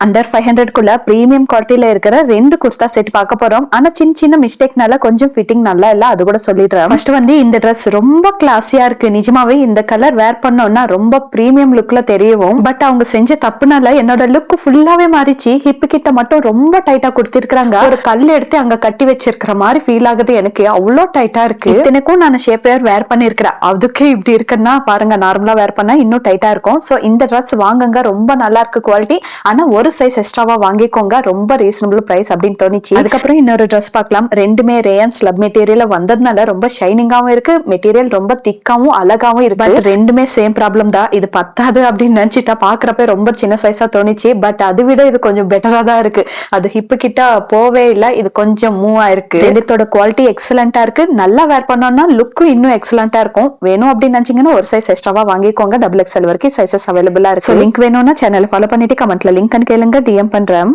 Under 500 premium குவாலிட்டியில இருக்கிற 2 kurta set பார்க்க போறோம். ஆனா சின்ன மிஸ்டேக்னால கொஞ்சம் ஃபிட்டிங் நல்லா இல்ல, அது கூட சொல்லிடுறேன். ஃபர்ஸ்ட் இந்த Dress ரொம்ப கிளாஸியா இருக்கு. நிஜமாவே இந்த கலர் வேர் பண்ணோம்னா ரொம்ப பிரீமியம் லுக்ல தெரியவும், பட் அவங்க செஞ்ச தப்புனால என்னோட லுக் ஃபுல்லாவே மாறிச்சு. ஹிப் கிட்ட மட்டும் ரொம்ப டைட்டா கொடுத்திருக்காங்க. ஒரு கல் எடுத்து அங்க கட்டி வச்சிருக்கிற மாதிரி ஃபீல் ஆகுது எனக்கு. அவ்வளோ டைட்டா இருக்கு. இத்தனைக்கும் நான் ஷேப்பர் வேர் பண்ணிருக்கிறேன், அதுக்கே இப்படி இருக்குன்னா பாருங்க. நார்மலா வேர் பண்ணா இன்னும் டைட்டா இருக்கும். சோ இந்த Dress வாங்குங்க, ரொம்ப நல்லா இருக்கு குவாலிட்டி. ஆனா ஒரு சைஸ் எக்ஸ்ட்ராவா வாங்கிக்கோங்க, ரொம்ப ரீசனபிள் பிரைஸ் அப்படின்னு தோணுச்சு. அதுக்கப்புறம் இன்னொரு Dress பார்க்கலாம். ரெண்டுமே ரேயன் ஸ்லப் மெட்டீரியல் வந்ததுனால ரொம்ப ஷைனிங்காவும் இருக்கு, மெட்டீரியல் ரொம்ப திக்காவும் அழகாவும் இருக்கு. பட் ரெண்டுமே சேம் ப்ராப்ளம் தான். இது பத்தாது அப்படின்னு நினைச்சிட்டா பாக்குறப்ப ரொம்ப சின்ன சைஸா தோணுச்சு. பட் அதை விட இது கொஞ்சம் பெட்டரா தான் இருக்கு. அது ஹிப்பு கிட்ட போவே இல்லை, இது கொஞ்சம் மூவ் ஆயிருக்கு. ரெண்டுத்தோட குவாலிட்டி எக்ஸலண்டா இருக்கு. நல்லா வேர் பண்ணோம்னா லுக்கும் இன்னும் எக்ஸலண்டா இருக்கும். வேணும் அப்படின்னு நினைச்சீங்கன்னா ஒரு சைஸ் எக்ஸ்ட்ராவா வாங்கிக்கோங்க. XXL வரைக்கும் சைசஸ் அவைலபிளா இருக்கு. லிங்க் வேணும்னா சேனல் ஃபாலோ பண்ணிட்டு கமெண்ட்ல லிங்க் கேளுங்க, DM பண்றேன்.